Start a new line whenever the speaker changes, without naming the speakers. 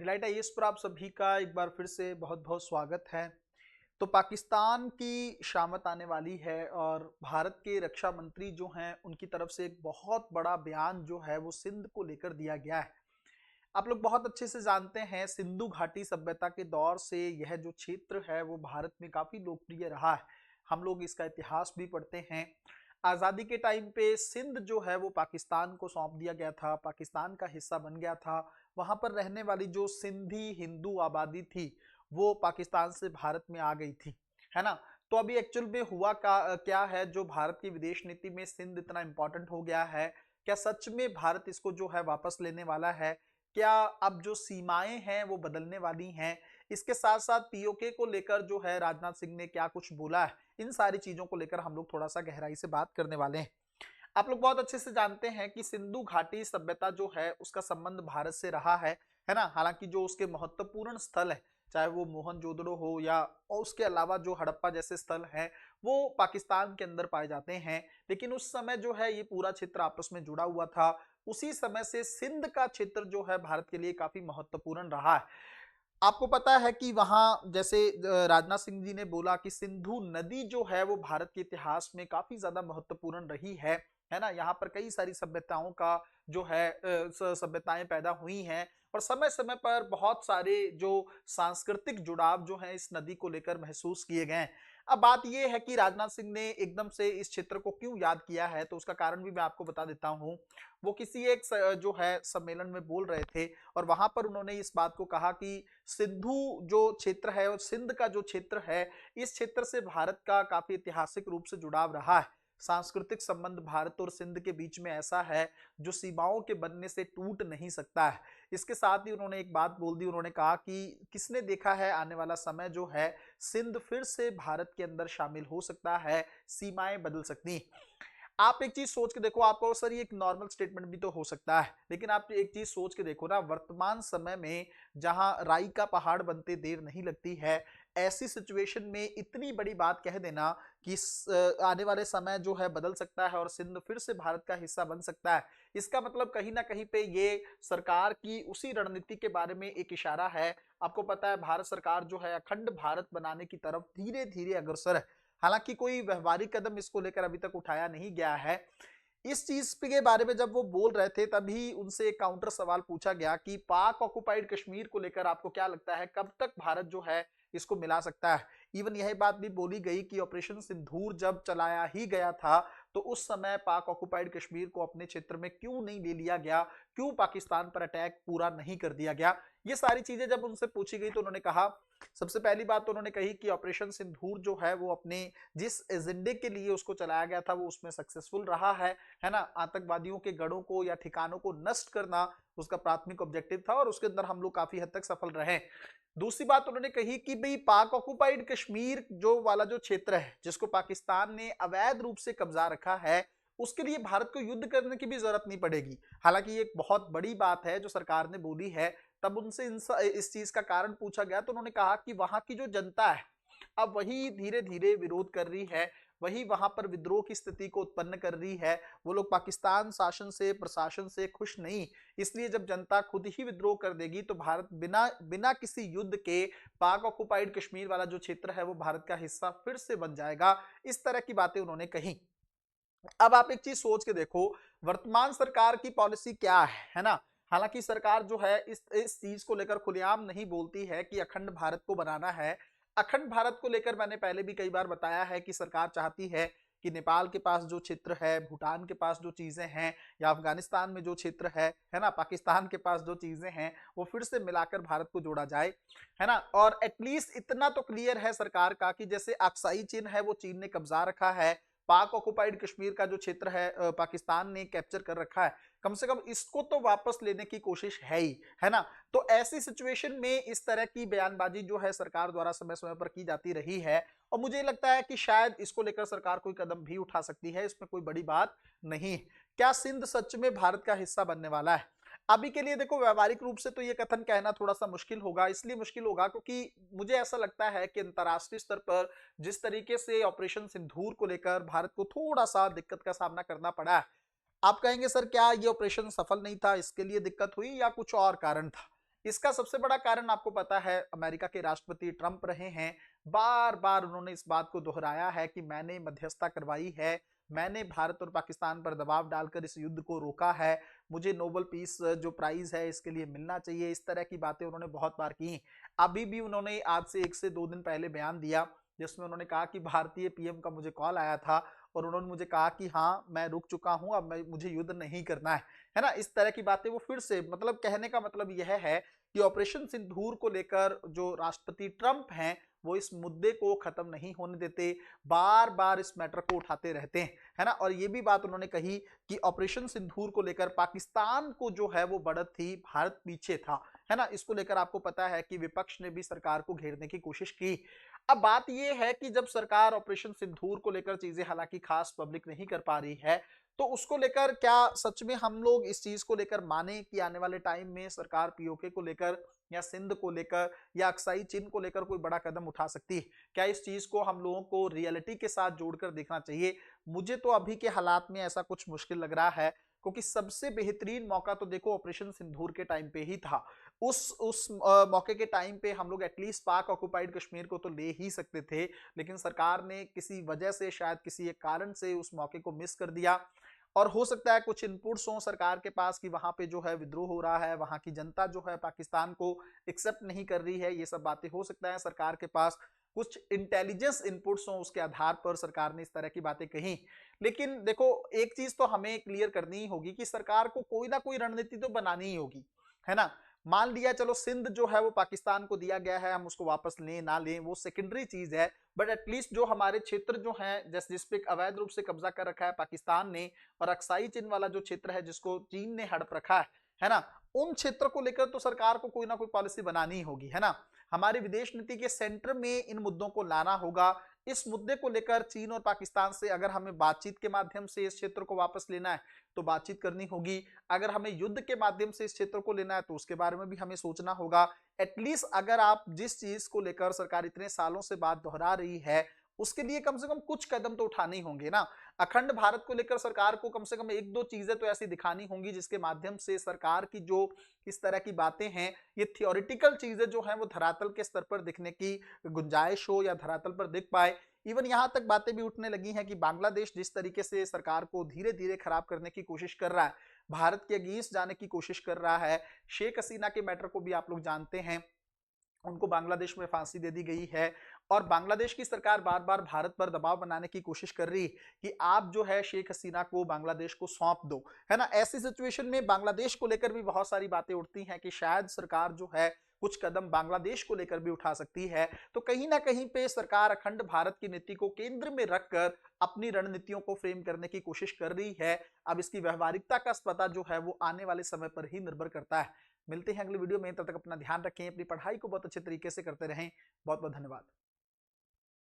Delight IAS पर आप सभी का एक बार फिर से बहुत बहुत स्वागत है। तो पाकिस्तान की शामत आने वाली है और भारत के रक्षा मंत्री जो हैं उनकी तरफ से एक बहुत बड़ा बयान जो है वो सिंध को लेकर दिया गया है। आप लोग बहुत अच्छे से जानते हैं सिंधु घाटी सभ्यता के दौर से यह जो क्षेत्र है वो भारत में काफी लोकप्रिय रहा है। हम लोग इसका इतिहास भी पढ़ते हैं। आज़ादी के टाइम पे सिंध जो है वो पाकिस्तान को सौंप दिया गया था, पाकिस्तान का हिस्सा बन गया था। वहां पर रहने वाली जो सिंधी हिंदू आबादी थी वो पाकिस्तान से भारत में आ गई थी, है ना। तो अभी एक्चुअल में हुआ क्या है, जो भारत की विदेश नीति में सिंध इतना इंपॉर्टेंट हो गया है, क्या सच में भारत इसको जो है वापस लेने वाला है? क्या अब जो सीमाएं हैं वो बदलने वाली हैं? इसके साथ साथ पीओके को लेकर जो है राजनाथ सिंह ने क्या कुछ बोला है, इन सारी चीजों को लेकर हम लोग थोड़ा सा गहराई से बात करने वाले हैं। आप लोग बहुत अच्छे से जानते हैं कि सिंधु घाटी सभ्यता जो है उसका संबंध भारत से रहा है ना। हालांकि जो उसके महत्वपूर्ण स्थल है, चाहे वो मोहनजोदड़ो हो या और उसके अलावा जो हड़प्पा जैसे स्थल हैं वो पाकिस्तान के अंदर पाए जाते हैं, लेकिन उस समय जो है ये पूरा क्षेत्र आपस में जुड़ा हुआ था। उसी समय से सिंध का क्षेत्र जो है भारत के लिए काफी महत्वपूर्ण रहा है। आपको पता है कि वहां जैसे राजनाथ सिंह जी ने बोला कि सिंधु नदी जो है वो भारत के इतिहास में काफी ज्यादा महत्वपूर्ण रही है ना। यहाँ पर कई सारी सभ्यताओं का जो है सभ्यताएं पैदा हुई हैं और समय समय पर बहुत सारे जो सांस्कृतिक जुड़ाव जो है इस नदी को लेकर महसूस किए गए हैं। अब बात यह है कि राजनाथ सिंह ने एकदम से इस क्षेत्र को क्यों याद किया है, तो उसका कारण भी मैं आपको बता देता हूं। वो किसी एक जो है सम्मेलन में बोल रहे थे और वहां पर उन्होंने इस बात को कहा कि सिंधु जो क्षेत्र है और सिंध का जो क्षेत्र है, इस क्षेत्र से भारत का काफी ऐतिहासिक रूप से जुड़ाव रहा है। सांस्कृतिक संबंध भारत और सिंध के बीच में ऐसा है जो सीमाओं के बनने से टूट नहीं सकता है। इसके साथ ही उन्होंने एक बात बोल दी, उन्होंने कहा कि किसने देखा है आने वाला समय जो है सिंध फिर से भारत के अंदर शामिल हो सकता है, सीमाएं बदल सकती हैं। आप एक चीज सोच के देखो, आपको सर ये एक नॉर्मल स्टेटमेंट भी तो हो सकता है, लेकिन आप एक चीज सोच के देखो ना, वर्तमान समय में जहां राई का पहाड़ बनते देर नहीं लगती है, ऐसी सिचुएशन में इतनी बड़ी बात कह देना कि आने वाले समय जो है बदल सकता है और सिंध फिर से भारत का हिस्सा बन सकता है, इसका मतलब कहीं ना कहीं पे ये सरकार की उसी रणनीति के बारे में एक इशारा है। आपको पता है भारत सरकार जो है अखंड भारत बनाने की तरफ धीरे धीरे अग्रसर है। हालांकि कोई व्यवहारिक कदम इसको लेकर अभी तक उठाया नहीं गया है। इस चीज के बारे में जब वो बोल रहे थे तभी उनसे एक काउंटर सवाल पूछा गया कि पाक ऑक्युपाइड कश्मीर को लेकर आपको क्या लगता है, कब तक भारत जो है इसको मिला सकता है। इवन यह बात भी बोली गई कि ऑपरेशन सिंदूर जब चलाया ही गया था तो उस समय पाक ऑक्युपाइड कश्मीर को अपने क्षेत्र में क्यों नहीं ले लिया गया, क्यों पाकिस्तान पर अटैक पूरा नहीं कर दिया गया। ये सारी चीजें जब उनसे पूछी गई तो उन्होंने कहा, सबसे पहली बात तो उन्होंने कही कि ऑपरेशन सिंदूर जो है वो अपने जिस एजेंडे के लिए उसको चलाया गया था वो उसमें सक्सेसफुल रहा है ना। आतंकवादियों के गढ़ों को या ठिकानों को नष्ट करना उसका प्राथमिक ऑब्जेक्टिव था और उसके अंदर हम लोग काफी हद तक सफल रहे। दूसरी बात उन्होंने कही कि भाई पाक ऑक्युपाइड कश्मीर जो वाला जो क्षेत्र है जिसको पाकिस्तान ने अवैध रूप से कब्जा रखा है, उसके लिए भारत को युद्ध करने की भी जरूरत नहीं पड़ेगी। हालांकि ये एक बहुत बड़ी बात है जो सरकार ने बोली है। तब उनसे इस चीज का कारण पूछा गया तो उन्होंने कहा कि वहां की जो जनता है अब वही धीरे धीरे विरोध कर रही है, वही वहां पर विद्रोह की स्थिति को उत्पन्न कर रही है। वो लोग पाकिस्तान शासन से प्रशासन से खुश नहीं, इसलिए जब जनता खुद ही विद्रोह कर देगी तो भारत बिना बिना किसी युद्ध के पाक ऑक्युपाइड कश्मीर वाला जो क्षेत्र है वो भारत का हिस्सा फिर से बन जाएगा। इस तरह की बातें उन्होंने कही। अब आप एक चीज सोच के देखो, वर्तमान सरकार की पॉलिसी क्या है ना। हालांकि सरकार जो है इस चीज को लेकर खुलेआम नहीं बोलती है कि अखंड भारत को बनाना है। अखंड भारत को लेकर मैंने पहले भी कई बार बताया है कि सरकार चाहती है कि नेपाल के पास जो क्षेत्र है, भूटान के पास जो चीजें हैं, या अफगानिस्तान में जो क्षेत्र है ना, पाकिस्तान के पास जो चीजें हैं वो फिर से मिलाकर भारत को जोड़ा जाए, है ना। और एटलीस्ट इतना तो क्लियर है सरकार का कि जैसे अक्साई चीन है वो चीन ने कब्जा रखा है, पाक ऑक्युपाइड कश्मीर का जो क्षेत्र है पाकिस्तान ने कैप्चर कर रखा है, कम से कम इसको तो वापस लेने की कोशिश है ही, है ना। तो ऐसी सिचुएशन में इस तरह की बयानबाजी जो है सरकार द्वारा समय समय पर की जाती रही है और मुझे लगता है कि शायद इसको लेकर सरकार कोई कदम भी उठा सकती है, इसमें कोई बड़ी बात नहीं। क्या सिंध सच में भारत का हिस्सा बनने वाला है? अभी के लिए देखो व्यवहारिक रूप से तो ये कथन कहना थोड़ा सा मुश्किल होगा, इसलिए मुश्किल होगा क्योंकि मुझे ऐसा लगता है कि अंतर्राष्ट्रीय स्तर पर जिस तरीके से ऑपरेशन सिंदूर को लेकर भारत को थोड़ा सा दिक्कत का सामना करना पड़ा है। आप कहेंगे सर क्या ये ऑपरेशन सफल नहीं था, इसके लिए दिक्कत हुई या कुछ और कारण था? इसका सबसे बड़ा कारण आपको पता है अमेरिका के राष्ट्रपति ट्रंप रहे हैं। बार बार उन्होंने इस बात को दोहराया है कि मैंने मध्यस्थता करवाई है, मैंने भारत और पाकिस्तान पर दबाव डालकर इस युद्ध को रोका है, मुझे नोबेल पीस जो प्राइज है इसके लिए मिलना चाहिए। इस तरह की बातें उन्होंने बहुत बार की। अभी भी उन्होंने आज से 1 से 2 दिन पहले बयान दिया जिसमें उन्होंने कहा कि भारतीय पीएम का मुझे कॉल आया था और उन्होंने मुझे कहा कि हाँ मैं रुक चुका हूं, अब मुझे युद्ध नहीं करना है ना। इस तरह की बातें वो फिर से, मतलब कहने का मतलब यह है कि ऑपरेशन सिंदूर को लेकर जो राष्ट्रपति ट्रंप हैं वो इस मुद्दे को खत्म नहीं होने देते, बार बार इस मैटर को उठाते रहते हैं, है ना। और ये भी बात उन्होंने कही कि ऑपरेशन सिंदूर को लेकर पाकिस्तान को जो है वो बढ़त थी, भारत पीछे था, है ना। इसको लेकर आपको पता है कि विपक्ष ने भी सरकार को घेरने की कोशिश की। अब बात यह है कि जब सरकार ऑपरेशन सिंदूर को लेकर चीजें हालांकि खास पब्लिक नहीं कर पा रही है, तो उसको लेकर क्या सच में हम लोग इस चीज को लेकर माने कि आने वाले टाइम में सरकार पीओके को लेकर या सिंध को लेकर या अक्साई चिन्ह को लेकर कोई बड़ा कदम उठा सकती है? क्या इस चीज को हम लोगों को रियलिटी के साथ जोड़कर देखना चाहिए? मुझे तो अभी के हालात में ऐसा कुछ मुश्किल लग रहा है, क्योंकि सबसे बेहतरीन मौका तो देखो ऑपरेशन सिंदूर के टाइम पे ही था। उस मौके के टाइम पे हम लोग एटलीस्ट पाक ऑक्युपाइड कश्मीर को तो ले ही सकते थे, लेकिन सरकार ने किसी वजह से, शायद किसी एक कारण से उस मौके को मिस कर दिया। और हो सकता है कुछ इनपुट्स हों सरकार के पास कि वहां पे जो है विद्रोह हो रहा है, वहां की जनता जो है पाकिस्तान को एक्सेप्ट नहीं कर रही है, ये सब बातें हो सकता है सरकार के पास कुछ इंटेलिजेंस इनपुट्स हों, उसके आधार पर सरकार ने इस तरह की बातें कही। लेकिन देखो एक चीज तो हमें क्लियर करनी ही होगी कि सरकार को कोई ना कोई रणनीति तो बनानी ही होगी, है ना। मान लिया चलो सिंध जो है वो पाकिस्तान को दिया गया है, हम उसको वापस लें ना लें वो सेकेंडरी चीज है, बट एटलीस्ट जो हमारे क्षेत्र जो हैं जिस पे अवैध रूप से कब्जा कर रखा है पाकिस्तान ने, और अक्साई चिन वाला जो क्षेत्र है जिसको चीन ने हड़प रखा है ना, उन क्षेत्र को लेकर तो सरकार को कोई ना कोई पॉलिसी बनानी ही होगी, है ना। हमारी विदेश नीति के सेंटर में इन मुद्दों को लाना होगा। इस मुद्दे को लेकर चीन और पाकिस्तान से अगर हमें बातचीत के माध्यम से इस क्षेत्र को वापस लेना है तो बातचीत करनी होगी, अगर हमें युद्ध के माध्यम से इस क्षेत्र को लेना है तो उसके बारे में भी हमें सोचना होगा। एटलीस्ट अगर आप जिस चीज को लेकर सरकार इतने सालों से बात दोहरा रही है उसके लिए कम से कम कुछ कदम तो उठाने ही होंगे ना। अखंड भारत को लेकर सरकार को कम से कम एक दो चीजें तो ऐसी दिखानी होंगी जिसके माध्यम से सरकार की जो इस तरह की बातें हैं, ये थियोरिटिकल चीजें जो हैं वो धरातल के स्तर पर दिखने की गुंजाइश हो या धरातल पर दिख पाए। इवन यहां तक बातें भी उठने लगी हैं कि बांग्लादेश जिस तरीके से सरकार को धीरे धीरे खराब करने की कोशिश कर रहा है, भारत के अगेंस्ट जाने की कोशिश कर रहा है। शेख हसीना के मैटर को भी आप लोग जानते हैं, उनको बांग्लादेश में फांसी दे दी गई है और बांग्लादेश की सरकार बार बार भारत पर दबाव बनाने की कोशिश कर रही कि आप जो है शेख हसीना को बांग्लादेश को सौंप दो, है ना। ऐसी सिचुएशन में बांग्लादेश को लेकर भी बहुत सारी बातें उठती हैं कि शायद सरकार जो है कुछ कदम बांग्लादेश को लेकर भी उठा सकती है। तो कहीं ना कहीं पे सरकार अखंड भारत की नीति को केंद्र में रखकर अपनी रणनीतियों को फ्रेम करने की कोशिश कर रही है। अब इसकी व्यवहारिकता का पता जो है वो आने वाले समय पर ही निर्भर करता है। मिलते हैं अगले वीडियो में, तब तक अपना ध्यान रखें, अपनी पढ़ाई को बहुत अच्छे तरीके से करते रहें। बहुत बहुत धन्यवाद।